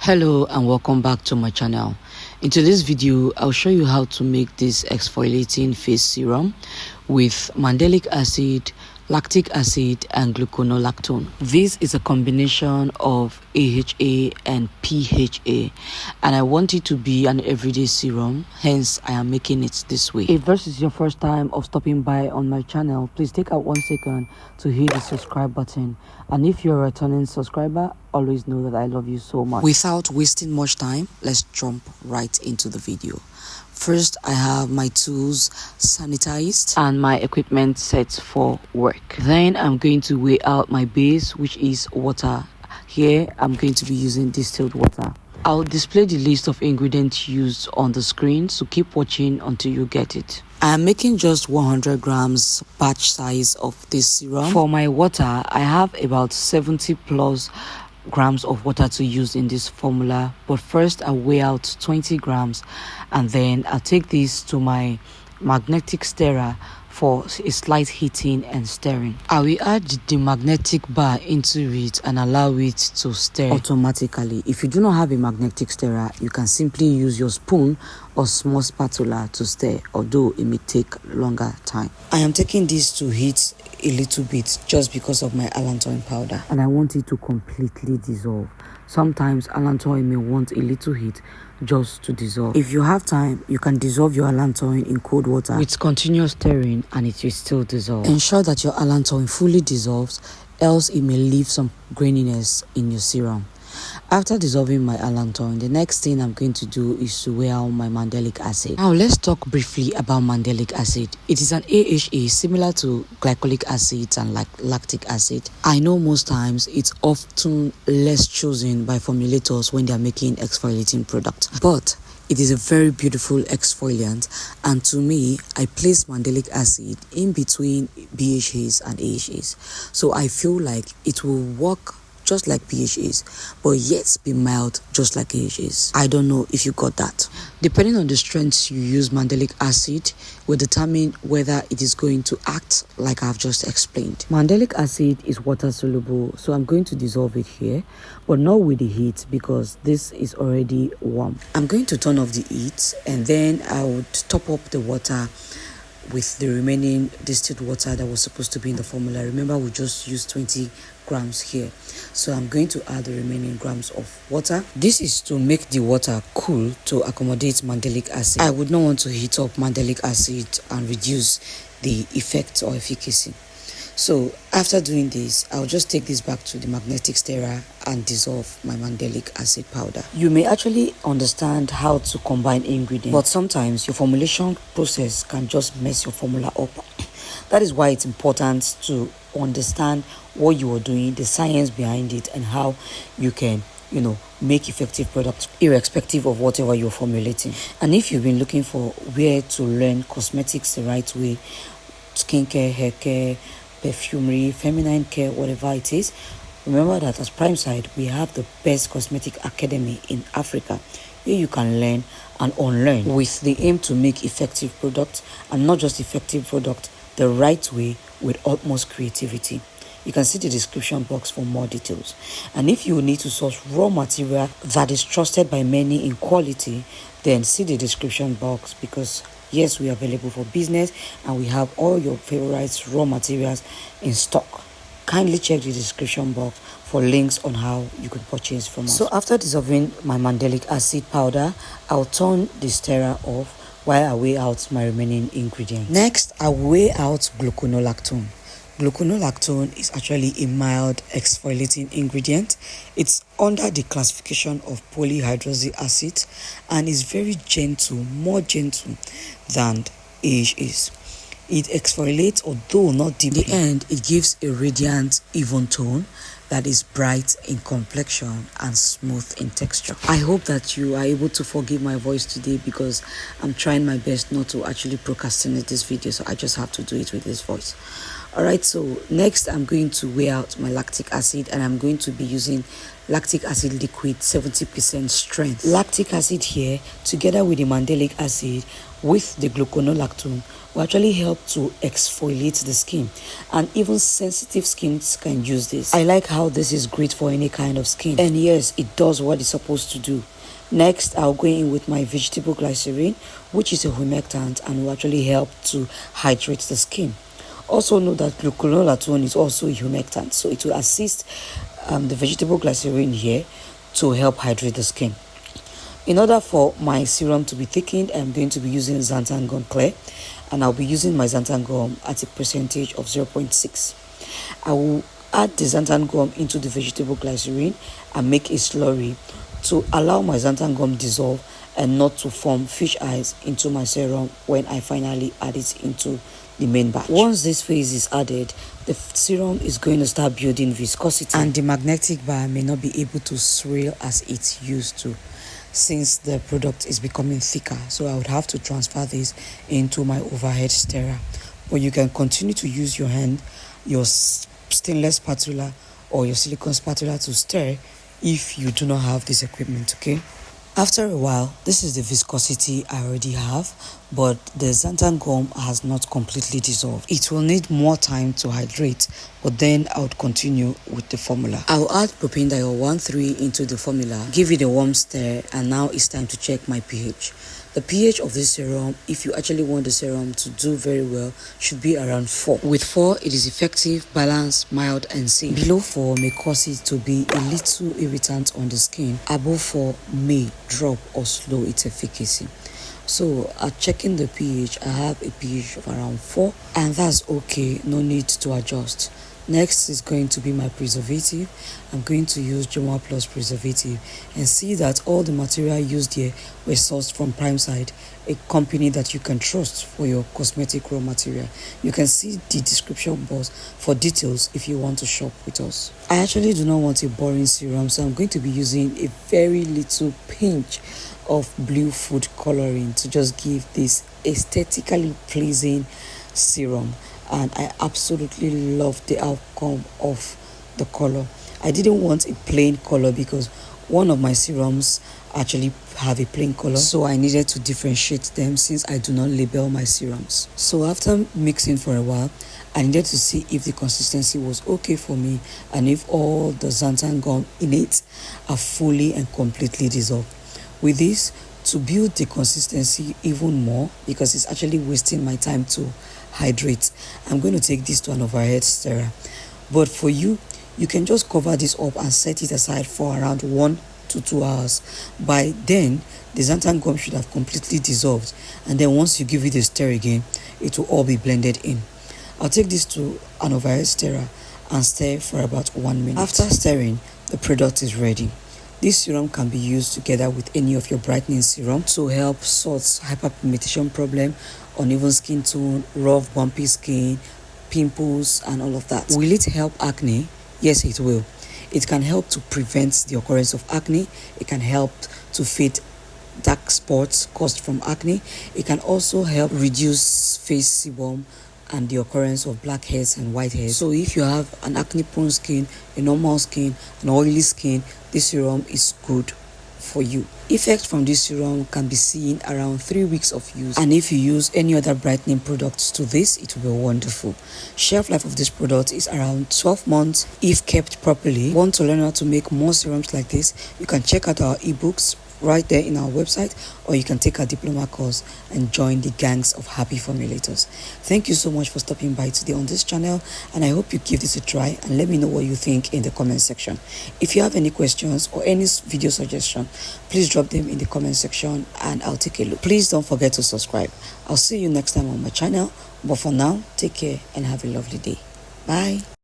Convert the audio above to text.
Hello and welcome back to my channel. In today's video, I'll show you how to make this exfoliating face serum with mandelic acid, lactic acid and gluconolactone. This is a combination of AHA and PHA, and I want it to be an everyday serum, hence I am making it this way. If this is your first time of stopping by on my channel, please take out 1 second to hit the subscribe button, and if you're a returning subscriber, always know that I love you so much. Without wasting much time, let's jump right into the video. First, I have my tools sanitized and my equipment set for work. Then I'm going to weigh out my base, which is water. Here, I'm going to be using distilled water. I'll display the list of ingredients used on the screen, so keep watching until you get it. I am making just 100 grams batch size of this serum. For my water, I have about 70 plus grams of water to use in this formula, but first I'll weigh out 20 grams and then I'll take this to my magnetic stirrer for a slight heating and stirring. I will add the magnetic bar into it and allow it to stir automatically. If you do not have a magnetic stirrer, you can simply use your spoon or small spatula to stir, although it may take longer time. I am taking this to heat a little bit just because of my allantoin powder, and I want it to completely dissolve. Sometimes allantoin may want a little heat just to dissolve. If you have time, you can dissolve your allantoin in cold water with continuous stirring and it will still dissolve. Ensure that your allantoin fully dissolves, else it may leave some graininess in your serum. After dissolving my allantoin, the next thing I'm going to do is to weigh out my mandelic acid. Now let's talk briefly about mandelic acid. It is an AHA similar to glycolic acid and lactic acid. I know most times it's often less chosen by formulators when they are making exfoliating products, but it is a very beautiful exfoliant, and to me, I place mandelic acid in between BHAs and AHAs. So I feel like it will work just like PHAs, but yet be mild just like AHAs. I don't know if you got that. Depending on the strength you use mandelic acid will determine whether it is going to act like I've just explained. Mandelic acid is water soluble, so I'm going to dissolve it here, but not with the heat because this is already warm. I'm going to turn off the heat and then I would top up the water with the remaining distilled water that was supposed to be in the formula. Remember, we just used 20 grams here, so I'm going to add the remaining grams of water. This is to make the water cool to accommodate mandelic acid. I would not want to heat up mandelic acid and reduce the effect or efficacy. So after doing this, I'll just take this back to the magnetic stirrer and dissolve my mandelic acid powder. You may actually understand how to combine ingredients, but sometimes your formulation process can just mess your formula up. That is why it's important to understand what you are doing, the science behind it, and how you can, make effective products irrespective of whatever you're formulating. And if you've been looking for where to learn cosmetics the right way, skincare, hair care, perfumery, feminine care, whatever it is, remember that as Primeside, we have the best cosmetic academy in Africa, where you can learn and unlearn with the aim to make effective products, and not just effective product, the right way with utmost creativity. You can see the description box for more details. And if you need to source raw material that is trusted by many in quality, then see the description box, because yes, we are available for business and we have all your favorite raw materials in stock. Kindly check the description box for links on how you can purchase from us. So after dissolving my mandelic acid powder, I'll turn the stirrer off while I weigh out my remaining ingredients. Next, I weigh out gluconolactone. Gluconolactone is actually a mild exfoliating ingredient. It's under the classification of polyhydroxy acid and is very gentle, more gentle than AHAs. It exfoliates, although not deeply. In the end, it gives a radiant, even tone that is bright in complexion and smooth in texture. I hope that you are able to forgive my voice today, because I'm trying my best not to actually procrastinate this video, so I just have to do it with this voice. Alright, so next I'm going to weigh out my lactic acid, and I'm going to be using lactic acid liquid 70% strength. Lactic acid here together with the mandelic acid with the gluconolactone will actually help to exfoliate the skin, and even sensitive skins can use this. I like how this is great for any kind of skin, and yes, it does what it's supposed to do. Next, I'll go in with my vegetable glycerin, which is a humectant and will actually help to hydrate the skin. Also know that gluconolactone is also a humectant, so it will assist the vegetable glycerin here to help hydrate the skin. In order for my serum to be thickened, I'm going to be using xanthan gum clear, and I'll be using my xanthan gum at a percentage of 0.6. I will add the xanthan gum into the vegetable glycerin and make a slurry to allow my xanthan gum dissolve and not to form fish eyes into my serum when I finally add it into the main batch. Once this phase is added, the serum is going to start building viscosity, and the magnetic bar may not be able to swirl as it used to, since the product is becoming thicker. So I would have to transfer this into my overhead stirrer, but you can continue to use your hand, your stainless spatula or your silicone spatula to stir if you do not have this equipment. Okay, after a while, this is the viscosity I already have, but the xanthan gum has not completely dissolved. It will need more time to hydrate, but then I would continue with the formula. I'll add propanediol 1,3 into the formula, give it a warm stir, and now it's time to check my pH. The pH of this serum, if you actually want the serum to do very well, should be around 4. With 4, it is effective, balanced, mild, and safe. Below 4 may cause it to be a little irritant on the skin. Above 4 may drop or slow its efficacy. So at checking the pH, I have a pH of around 4, and that's okay, no need to adjust. Next is going to be my preservative. I'm going to use Joma Plus preservative, and see that all the material used here were sourced from Primeside, a company that you can trust for your cosmetic raw material. You can see the description box for details if you want to shop with us. I actually do not want a boring serum, so I'm going to be using a very little pinch of blue food coloring to just give this aesthetically pleasing serum, and I absolutely love the outcome of the color. I didn't want a plain color because one of my serums actually have a plain color, so I needed to differentiate them since I do not label my serums. So after mixing for a while, I needed to see if the consistency was okay for me and if all the xanthan gum in it are fully and completely dissolved. With this, to build the consistency even more, because it's actually wasting my time to hydrate, I'm going to take this to an overhead stirrer. But for you, you can just cover this up and set it aside for around 1 to 2 hours. By then, the xanthan gum should have completely dissolved, and then once you give it a stir again, it will all be blended in. I'll take this to an overhead stirrer and stir for about 1 minute. After stirring, the product is ready. This serum can be used together with any of your brightening serum to help sort hyperpigmentation problem, uneven skin tone, rough bumpy skin, pimples, and all of that. Will it help acne? Yes, it will. It can help to prevent the occurrence of acne. It can help to fade dark spots caused from acne. It can also help reduce face sebum and the occurrence of blackheads and whiteheads. So if you have an acne prone skin, a normal skin, an oily skin, this serum is good for you. Effect from this serum can be seen around 3 weeks of use, and if you use any other brightening products to this, it will be wonderful. Shelf life of this product is around 12 months if kept properly. Want to learn how to make more serums like this? You can check out our ebooks right there in our website, or you can take our diploma course and join the gangs of happy formulators. Thank you so much for stopping by today on this channel, and I hope you give this a try and let me know what you think in the comment section. If you have any questions or any video suggestion, please drop them in the comment section and I'll take a look. Please don't forget to subscribe. I'll see you next time on my channel, but for now, take care and have a lovely day. Bye.